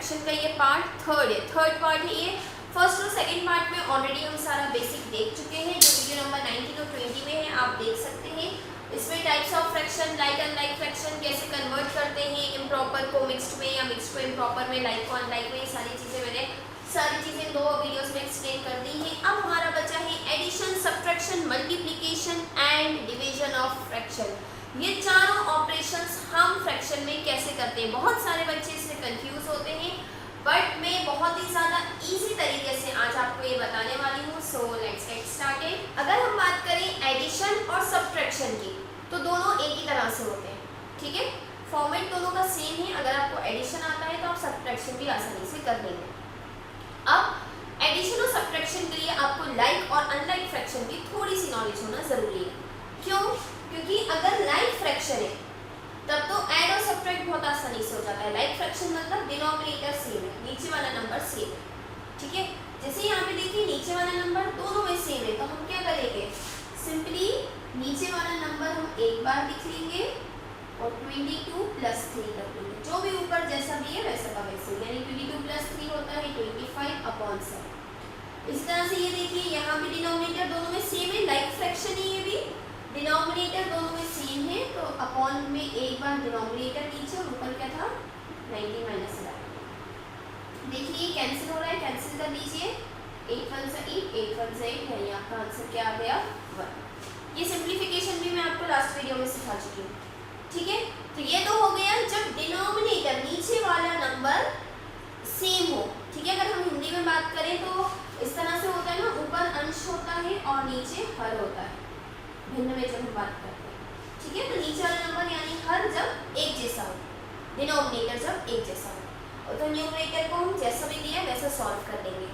Fraction का ये part third है, थर्ड पार्ट है ये। फर्स्ट और सेकंड पार्ट में ऑलरेडी हम सारा बेसिक देख चुके हैं, जो वीडियो नंबर 19 और 20 में है, आप देख सकते हैं। इसमें types of fraction, like unlike fraction कैसे कन्वर्ट करते हैं इम्प्रॉपर को मिक्स्ड में या मिक्स्ड को इम्प्रॉपर में, लाइक को अनलाइक में, सारी चीज़ें 2 वीडियोस में एक्सप्लेन कर दी हैं। अब हमारा बचा है addition, subtraction, multiplication and division of fraction. ये चारों ऑपरेशंस हम फ्रैक्शन में कैसे करते हैं। बहुत सारे बच्चे इससे कंफ्यूज होते हैं, बट मैं बहुत ही ज़्यादा इजी तरीके से आज आपको ये बताने वाली हूँ। So let's get started. अगर हम बात करें एडिशन और सब्ट्रैक्शन की, तो दोनों एक ही तरह से होते हैं, ठीक है। फॉर्मेट दोनों का सेम है। अगर आपको एडिशन आता है तो आप सब्ट्रैक्शन भी आसानी से कर लेंगे। अब एडिशन और सब्ट्रैक्शन के लिए आपको लाइक और अनलाइक फ्रैक्शन की थोड़ी सी नॉलेज होना ज़रूरी है। क्यों? क्योंकि अगर लाइक फ्रैक्शन है तब तो ऐड और सब्ट्रैक्ट बहुत आसानी से हो जाता है। लाइक फ्रैक्शन मतलब डिनोमिनेटर सेम है, नीचे वाला नंबर सेम है, ठीक है। जैसे यहाँ पे देखिए नीचे वाला नंबर दोनों में सेम है, तो हम क्या करेंगे, सिंपली नीचे वाला नंबर हम एक बार लिख लेंगे और 22 + 3 कर देंगे। जो भी ऊपर जैसा भी है वैसा का वैसे, यानी 22 + 3 होता है 25/7। इस तरह से ये देखिए यहाँ भी डिनोमिनेटर दोनों में सेम है, लाइक फ्रैक्शन है, ये भी डिनोमिनेटर दोनों में सेम है, तो अपॉन में एक बार डिनोमिनेटर नीचे और ऊपर क्या था 90 - 11। देखिए कैंसिल हो रहा है, कैंसिल कर लीजिए। 8 1 8, 8 1 8, यानी आपका आंसर क्या आ गया 1। ये सिंप्लीफिकेशन भी मैं आपको लास्ट वीडियो में सिखा चुकी हूँ, ठीक है। तो ये तो हो गया जब डिनोमिनेटर नीचे वाला नंबर सेम हो, ठीक है। अगर हम हिंदी में बात करें तो इस तरह से होता है ना, ऊपर अंश होता है और नीचे हर होता है, भिन्न में जब हम बात करते हैं, ठीक है। तो नीचे वाला नंबर यानी हर जब एक जैसा हो, डिनोमिनेटर जब एक जैसा हो, और तो न्यूमरेटर को हम जैसा भी दिया वैसा सॉल्व कर लेंगे।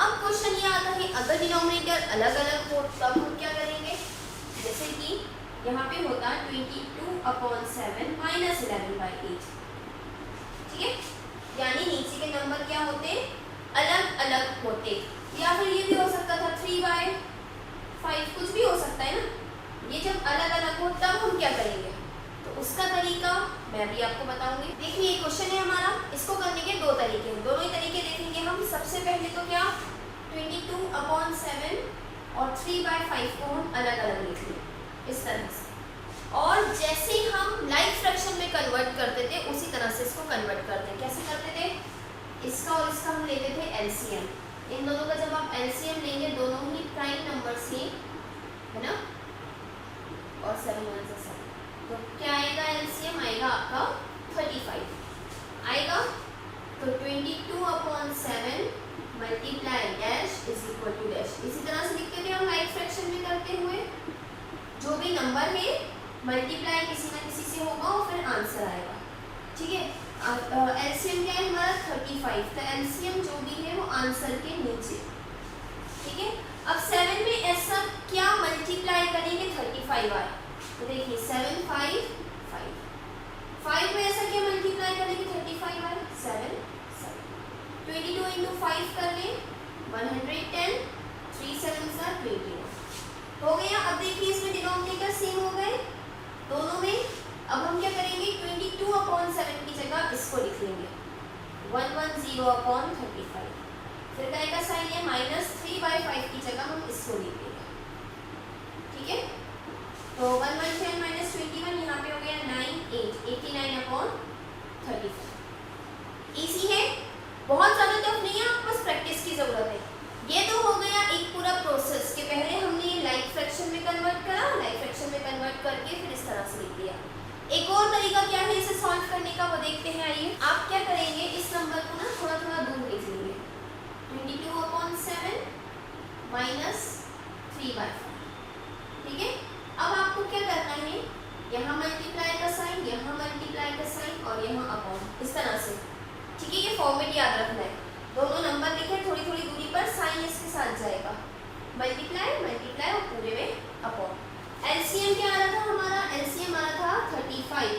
अब क्वेश्चन ये आता है अगर डिनोमिनेटर अलग अलग हो तब हम क्या करेंगे। जैसे कि यहाँ पे होता है 22/7 - 11/8, ठीक है। यानी नीचे के नंबर क्या होते, अलग अलग होते, या फिर ये भी हो सकता था 3/5, कुछ भी हो सकता है ना। ये जब अलग अलग हो तब हम क्या करेंगे, तो उसका तरीका मैं भी आपको बताऊंगी। देखिए ये क्वेश्चन है हमारा, इसको करने के 2 तरीके हैं, दोनों ही तरीके देखेंगे हम। सबसे पहले तो क्या 22/7 और 3/5 को हम अलग अलग लिखेंगे इस तरह से, और जैसे हम लाइक फ्रैक्शन में कन्वर्ट करते थे उसी तरह से इसको कन्वर्ट करते हैं। कैसे करते थे, इसका और इसका हम लेते थे एलसीएम। इन दोनों का जब आप एलसीएम लेंगे, दोनों ही प्राइम नंबर से है ना, और 7 1 से 7, तो क्या आएगा, एलसीएम आएगा आपका 35 आएगा। तो 22/7 multiply dash is equal to dash. इसी तरह से लिखते थे हम लाइक फ्रैक्शन में करते हुए, जो भी नंबर है मल्टीप्लाई किसी ना किसी से होगा और फिर आंसर आएगा, ठीक है। एलसीएम क्या है हमारा 35, तो एलसीएम जो भी है वो आंसर के नीचे, ठीक है। अब 7 में ऐसा क्या मल्टीप्लाई करेंगे 35 आए, तो देखिए 7 5 5, 5 में ऐसा क्या मल्टीप्लाई करेंगे 35 आए 7 7, 22 × 5 कर लें 110, 3 7 21 हो गया। अब देखिए इसमें डिनोमिनेटर सेम हो गए दोनों में। अब हम क्या करेंगे 22/7 की जगह इसको लिख लेंगे 110/35, फिर का का साइन है -3/5 की जगह हम इसको लिख लेंगे, ठीक है। तो 110 - 21 यहाँ पे हो गया 9 8, 89/35। इजी है, बहुत ज़्यादा टफ नहीं है, आपको बस प्रैक्टिस की ज़रूरत है। ये तो हो गया एक पूरा प्रोसेस के पहले हमने लाइक फ्रैक्शन में कन्वर्ट करा, लाइक फ्रैक्शन में कन्वर्ट करके फिर इस तरह से लिख दिया। एक और तरीका क्या है इसे सॉल्व करने का, वो देखते हैं। आइए, आप क्या करेंगे, इस नंबर को ना थोड़ा थोड़ा दूर लिख लेंगे, 22/7 - 3/5, ठीक है। अब आपको क्या करना है, यहाँ मल्टीप्लाई का साइन, यहाँ मल्टीप्लाई का साइन और यहाँ अपॉन, इस तरह से, ठीक है। ये फॉर्मेट याद रखना है, दोनों नंबर लिखे थोड़ी थोड़ी दूरी पर, साइन इसके साथ जाएगा, मल्टीप्लाई मल्टीप्लाई और पूरे में अपॉन। एलसीएम क्या आ रहा था हमारा, एलसीएम आ रहा था 35।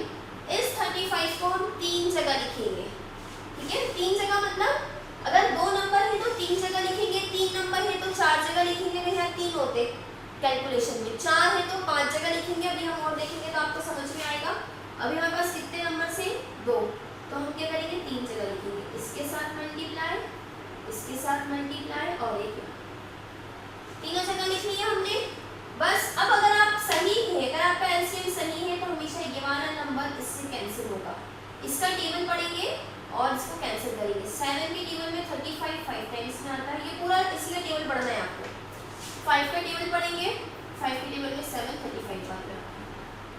इस 35 को हम 3 जगह लिखेंगे, ठीक है। 3 जगह मतलब अगर 2 नंबर है तो 3 जगह लिखेंगे, 3 नंबर है तो 4 जगह लिखेंगे। यहाँ 3 होते कैलकुलेशन में, 4 है तो 5 जगह लिखेंगे। अभी हम और देखेंगे तो आपको समझ में आएगा। अभी हमारे पास कितने नंबर से 2, तो हम क्या करेंगे 3 जगह लिखेंगे, इसके साथ साथ मल्टीप्लाई और एक यहाँ, तीनों जगह लिख लिया हमने। बस अब अगर आप सही है, अगर आपका एलसीएम सही है तो हमेशा ये वाला नंबर इससे कैंसिल होगा। इसका टेबल पढ़ेंगे और इसको कैंसिल करेंगे। 7 के टेबल में 35 5 टाइम्स में आता है, ये पूरा इसी का टेबल पढ़ना है आपको। 5 का टेबल पढ़ेंगे, 5 के टेबल में 7 35 बार में,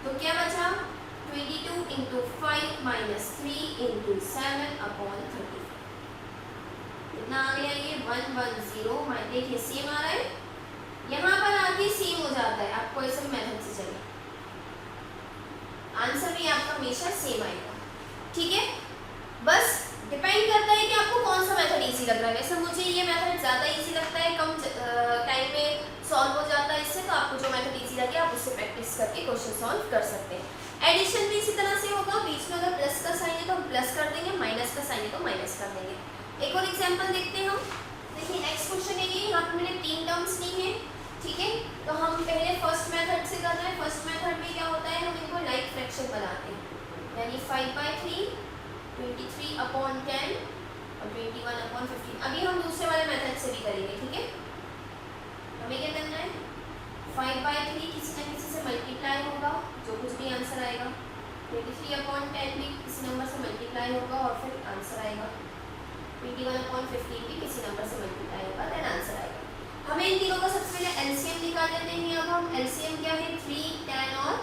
तो क्या बचा 22 इंटू 5 माइनस 3 इंटू 7 अपॉन 35। कितना आ गया ये 110। देखिए सेम आ रहा है, यहाँ पर आके सेम हो जाता है, आपको ऐसे मेथड से चले, आंसर भी आपका हमेशा सेम आएगा। ठीक है, बस डिपेंड करता है कि आपको कौन सा मेथड इजी लग रहा है। वैसे मुझे ये मेथड ज़्यादा इजी लगता है, कम टाइम में सॉल्व हो जाता है इससे, तो आपको जो मेथड इजी लगे आप उससे प्रैक्टिस करके क्वेश्चन सॉल्व कर सकते हैं। एडिशन भी इसी तरह से होगा, बीच में अगर प्लस का साइन है तो हम प्लस कर देंगे, माइनस का साइन है तो माइनस कर देंगे। एक और एग्जाम्पल देखते हैं हम। देखिए नेक्स्ट क्वेश्चन है ये, यहाँ पर मैंने 3 टर्म्स ली है। ठीक है, तो हम पहले फर्स्ट मेथड से कर रहे हैं। फर्स्ट मेथड में क्या होता है, हम इनको लाइक फ्रैक्शन बनाते हैं, यानी 5/3 23 अपॉन 10 और 21 अपॉन 15। अभी हम दूसरे वाले मेथड से भी करेंगे। ठीक है, हमें क्या करना है, 5/3 किसी न किसी से मल्टीप्लाई होगा, जो कुछ भी आंसर आएगा। 23 अपॉन 10 भी किसी नंबर से मल्टीप्लाई होगा और फिर आंसर आएगा। 21 अपॉन 15 भी किसी नंबर से मल्टीप्लाई होगा, देन आंसर आएगा। हमें इन तीनों का सबसे पहले एलसीएम निकाल लेते हैं। अब हम एलसीएम क्या है, 3 10 और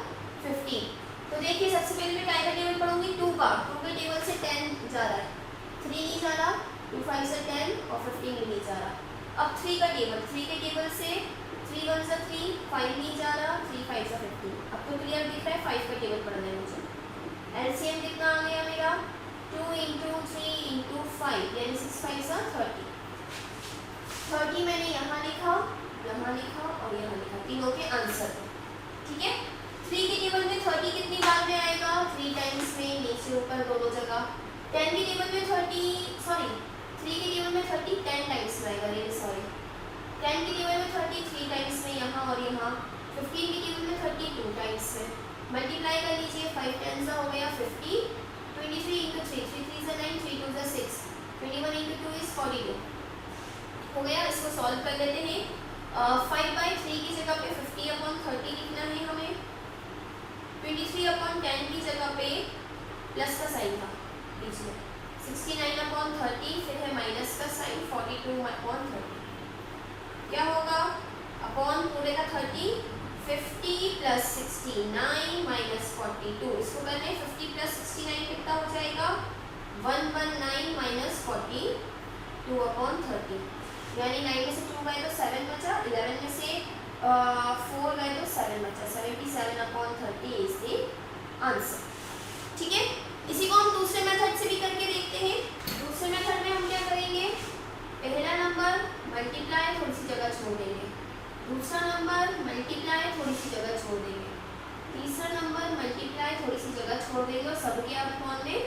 15। तो देखिए सबसे पहले मैं काय का टेबल पढ़ूंगी, 2 का। 2 के टेबल से 10 जा रहा है, 3 नहीं जा रहा, 2 5 से 10 और 15 नहीं जा रहा। अब 3 का टेबल, 3 के टेबल से 3 1 से 3 5 नहीं जा रहा, 3 5 से 15। अब तो क्लियर दिख रहा है, 5 का टेबल पढ़ना है मुझे। एलसीएम कितना आ गया मेरा, 2 इंटू 3 इंटू 5 यानी 6 5 से 30। 30 मैंने यहाँ लिखा और यहाँ लिखा, तीनों के आंसर। ठीक है, 3 के टेबल में 30 कितनी बार में आएगा, 3 टाइम्स में, नीचे ऊपर दोनों जगह। 10 के टेबल में 3 के टेबल में 30 10 टाइम्स में आएगा, ये सॉरी 10 के टेबल में 30 3 टाइम्स में, यहाँ और यहाँ। 15 के टेबल में 30 2 टाइम्स में। मल्टीप्लाई कर लीजिए, 5 10 हो गया 50, 23 इंटू 3 3 3 से 9 3 2 से 6, 21 इंटू 2 इज 42 हो गया। इसको सॉल्व कर लेते हैं। 5/3 की जगह पे 50 अपॉन 30 लिखना है हमें। 23 अपॉन 10 की जगह पे प्लस का साइन था बीच में, 69 अपॉन 30, फिर है माइनस का साइन 42 अपॉन 30। क्या होगा, अपॉन पूरे का 30, 50 प्लस 69 माइनस 42। इसको करने 50 प्लस 69 कितना हो जाएगा, 119 माइनस 42 अपॉन 30, यानी 9 में से 2 गए तो 7 बचा, 11 में से 4 गए तो 7 बचा। 77 अपॉन 30 इज द आंसर। ठीक है, इसी को हम दूसरे मेथड से भी करके देखते हैं। दूसरे मेथड में हम क्या करेंगे, पहला नंबर मल्टीप्लाई थोड़ी सी जगह छोड़ देंगे, दूसरा नंबर मल्टीप्लाई थोड़ी सी जगह छोड़ देंगे, तीसरा नंबर मल्टीप्लाई थोड़ी सी जगह छोड़ देंगे और सब के आप कौन में।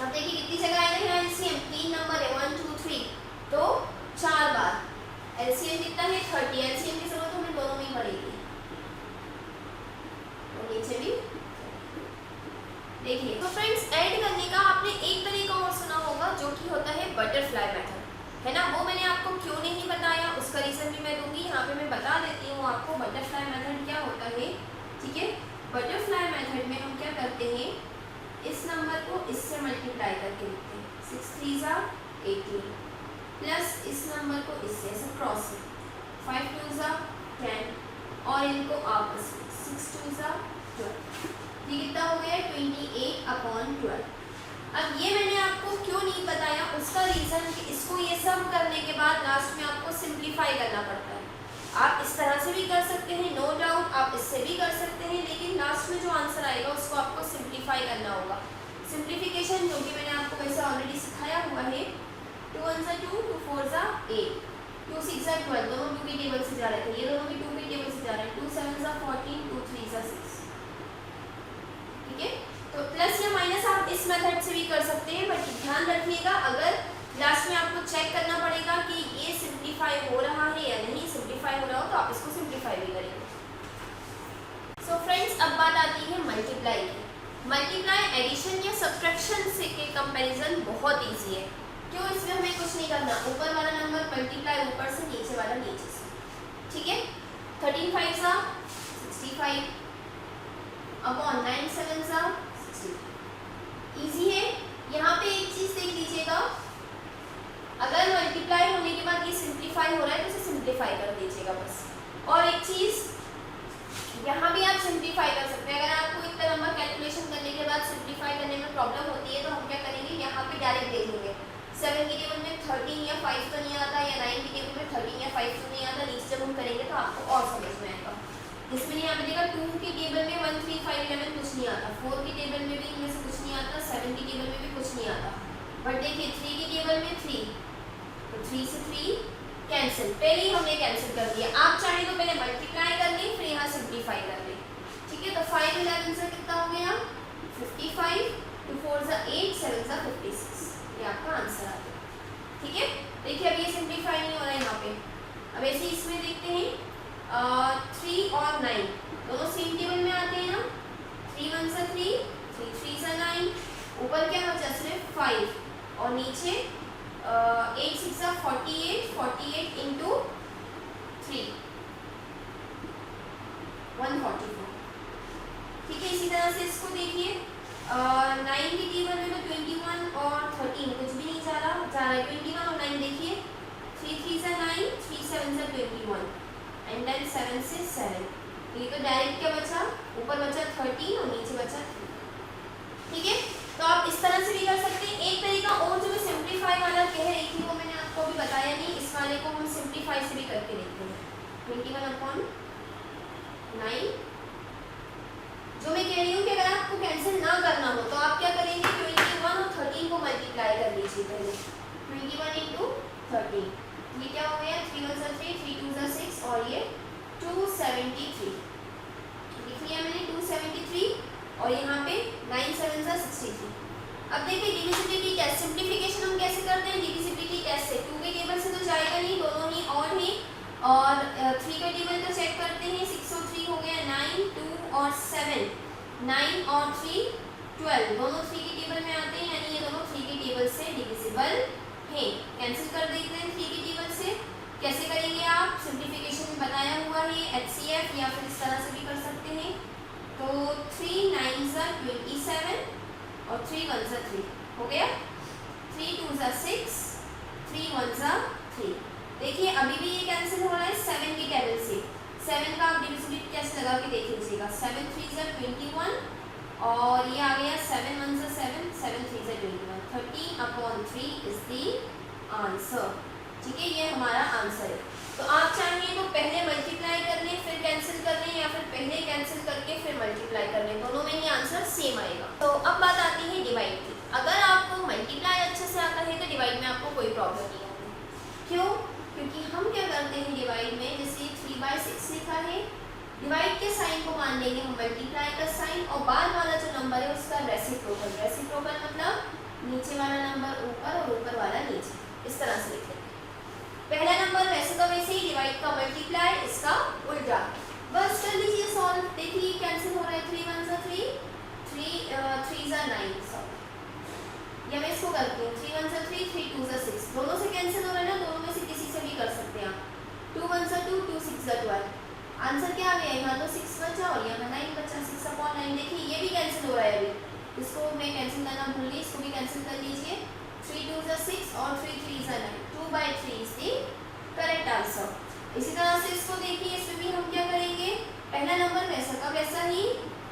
अब देखिए कितनी जगह आएगा यहाँ एलसीएम, 3 नंबर है 1 2 3, तो 4 बार। एलसीएम कितना है 30। एलसीएम की जरूरत हमें दोनों में ही पड़ेगी, और नीचे भी। देखिए तो फ्रेंड्स, ऐड करने का आपने एक तरीका और सुना होगा जो कि होता है बटरफ्लाई मेथड, है ना। वो मैंने आपको क्यों नहीं बताया, उसका रीजन भी मैं दूंगी। यहाँ पे मैं बता देती हूँ आपको बटरफ्लाई मेथड क्या होता है। ठीक है, बटरफ्लाई मेथड में हम क्या करते हैं, इस नंबर को इससे मल्टीप्लाई करके लिखते हैं, 6 3 जा 18 प्लस इस नंबर को इससे ऐसे क्रॉस में 5 2 जा 10 और इनको आपस में 6 2 जा 12। ये कितना हो गया 28 अपॉन 12। अब ये मैंने आपको क्यों नहीं बताया, उसका रीज़न कि इसको ये सब करने के बाद लास्ट में आपको सिंप्लीफाई करना पड़ता है। आप इस तरह से भी कर सकते हैं, नो डाउट आप इससे भी कर सकते हैं, लेकिन लास्ट में जो आंसर आएगा उसको आपको सिंप्लीफाई करना होगा। सिंप्लीफिकेशन जो कि मैंने आपको वैसे ऑलरेडी सिखाया हुआ है, 2 1 जा 2 2 4 जा 8 2 6 जा 12, दोनों 2 के टेबल से जा रहे थे, ये दोनों भी 2 के टेबल से जा रहे हैं। 2 7 जा 14 2 3 जा 6। ठीक है, तो प्लस या माइनस आप इस मेथड से भी कर सकते हैं, बट ध्यान रखिएगा अगर लास्ट में आपको चेक करना पड़ेगा कि ये सिंप्लीफाई हो रहा है या नहीं। सिंप्लीफाई हो रहा हो तो आप इसको सिंप्लीफाई भी करेंगे। सो फ्रेंड्स, अब बात आती है मल्टीप्लाई की। मल्टीप्लाई एडिशन या सब्ट्रैक्शन से के कंपैरिजन बहुत इजी है। क्यों? इसमें हमें कुछ नहीं करना, ऊपर वाला नंबर मल्टीप्लाई ऊपर से, नीचे वाला नीचे से, ठीक है। 13 5 सा 65 अपॉन 9 7 सा 60। इजी है। यहाँ पे एक चीज देख लीजिएगा, अगर मल्टीप्लाई होने के बाद ये सिंप्लीफाई हो रहा है तो इसे सिंप्लीफाई कर दीजिएगा बस। और एक चीज यहाँ भी आप सिंप्लीफाई कर सकते हैं। अगर आपको इतना नंबर कैलकुलेशन करने के बाद सिंप्लीफाई करने में प्रॉब्लम होती है तो हम क्या करेंगे, यहाँ पे डायरेक्ट दे देंगे। 7 के टेबल में 13 या 5 तो नहीं आता, या 9 के टेबल में 13 या 5 तो नहीं आता, नीचे जब हम करेंगे तो आपको और समझ में आएगा। इसमें यहाँ पे देखा 2 के टेबल में 1 3 5 11 कुछ नहीं आता, 4 के टेबल में भी इनमें से कुछ नहीं आता, 7 के टेबल में भी कुछ नहीं आता। बट देखिए 3 के टेबल में 3, तो 3 से 3 कैंसिल, पहले ही हमने कैंसिल कर दिया। आप चाहे तो पहले मल्टीप्लाई कर लें फिर यहाँ सिंप्लीफाई कर लें, ठीक है। तो 5 11 से कितना हो गया 55, 2 4 सा 8, 7 सा 56, ये आपका आंसर आ गया, ठीक है। देखिए अब ये सिंप्लीफाई नहीं हो रहा है यहाँ पे। अब ऐसे इसमें देखते हैं 3 और 9 दोनों सेम टेबल में आते हैं ना, 3 1 सा 3, 3 3 सा 9, ऊपर क्या बचा सिर्फ 5 और नीचे 8 6 सा 48, 48 इंटू 3 144, ठीक है। इसी तरह से इसको देखिए 9 के टेबल में तो 21 और 13 कुछ भी नहीं जा रहा है, 21 और 9 देखिए 3 3 सा 9, 3 7 सा 21 एंड देन 7 से 7, ये तो डायरेक्ट क्या बचा, ऊपर बचा 13 और नीचे बचा 3, ठीक है। तो आप इस तरह से भी कर सकते हैं। एक तरीका और जो मैं सिंप्लीफाई वाला कह रही थी वो मैंने आपको अभी बताया नहीं, इस वाले को हम सिंप्लीफाई से भी करके देखते हैं। 21 अपॉन 9, जो मैं कह रही हूँ कि अगर आपको कैंसिल ना करना हो तो आप क्या करेंगे, 21 और 13 को मल्टीप्लाई कर लीजिए पहले, 21 इंटू 13, ये क्या हो गया 3 1 सा 3, 3 2 सा 6 और ये 273, लिख लिया मैंने 273 और यहाँ पे 9 7 सा 63। अब देखिए डिविजिबिलिटी कैसे, सिंप्लीफिकेशन हम कैसे करते हैं, डिविजिबिलिटी कैसे, 2 के टेबल से तो जाएगा नहीं, दोनों ही और हैं, और 3 के टेबल तो चेक करते हैं, 6 और 3 हो गया 9, 2 और 7, 9 और 3 12, दोनों 3 के टेबल में आते हैं, यानी ये दोनों 3 के टेबल से डिविजिबल हैं। कैंसिल कर देते हैं 3 के टेबल से। कैसे करेंगे आप, सिंप्लीफिकेशन में बताया हुआ है, HCF या फिर इस तरह से भी कर सकते हैं। तो 3 9 सा 27 और 3 1 सा 3 हो गया, 3 2 सा 6, 3 1 सा 3। देखिए अभी भी ये कैंसिल हो रहा है 7 के टेबल से। 7 का आप डिविजिबिलिटी कैसे लगा के देख लीजिएगा, 7 3 सा 21 और ये आ गया 7 1 सा 7, 7 3 सा 21, 30/3 इज द आंसर, ठीक है। ये हमारा आंसर है। तो आप चाहिए तो पहले मल्टीप्लाई कर लें फिर कैंसिल कर लें, या फिर पहले कैंसिल करके फिर मल्टीप्लाई कर लें, दोनों में ही आंसर सेम आएगा। तो अब बात आती है डिवाइड की। अगर आपको मल्टीप्लाई अच्छे से आता है तो डिवाइड में आपको कोई प्रॉब्लम नहीं होगी। क्यों? क्योंकि हम क्या करते हैं डिवाइड में, जैसे 3/6 लिखा है, डिवाइड के साइन को मान लेंगे हम मल्टीप्लाई का साइन, और बाद वाला जो नंबर है उसका रेसिप्रोकल। रेसिप्रोकल मतलब नीचे वाला नंबर ऊपर और ऊपर वाला नीचे, इस तरह से लिखेंगे। पहला नंबर वैसे तो वैसे ही, डिवाइड का मल्टीप्लाई, इसका उल्टा। बस कर लीजिए सॉल्व। देखिए कैंसिल हो रहा है, 3 1 सा 3, 3 सा 9, सॉरी या मैं इसको करती हूँ, 3 1 सा 3, 3 2 सा 6, दोनों से कैंसिल हो रहा है ना, दोनों में से किसी से भी कर सकते हैं आप। 2 1 सा 2, 2 6 सा 12, आंसर क्या आ गया, यहाँ तो 6 बचा और यहाँ 9 बचा, 6/9। देखिए ये भी कैंसिल हो रहा है, अभी इसको मैं कैंसिल करना भूल गई, इसको भी कैंसिल कर लीजिए। 3 2 सा 6 और 3 3 सा 9, 2/3 इज द करेक्ट आंसर। इसी तरह से इसको देखिए, इसमें भी हम क्या करेंगे, पहला नंबर वैसा का वैसा ही,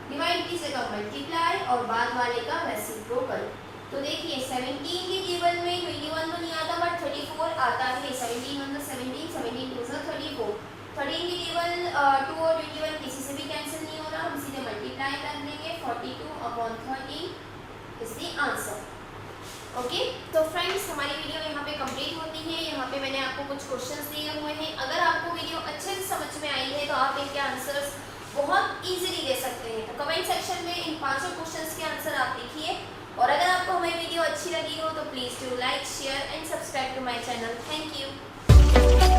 डिवाइड की जगह मल्टीप्लाई और बाद वाले का रेसिप्रोकल। तो देखिए 17 के टेबल में 21 तो नहीं आता बट 34 आता है, 17 1 सा 17, 17 2 सा 34, 13 के टेबल 2 और 21 किसी से भी कैंसिल नहीं हो रहा, हम सीधे मल्टीप्लाई कर देंगे, 42/13 इज द आंसर। ओके तो फ्रेंड्स हमारी वीडियो यहाँ पे कंप्लीट होती है। यहाँ पे मैंने आपको कुछ क्वेश्चंस दिए हुए हैं। अगर आपको वीडियो अच्छे से समझ में आई है तो आप इनके आंसर्स बहुत इजीली दे सकते हैं। तो कमेंट सेक्शन में इन 5 क्वेश्चंस के आंसर आप लिखिए, और अगर आपको हमारी वीडियो अच्छी लगी हो तो please do like, share and subscribe to my channel. Thank you.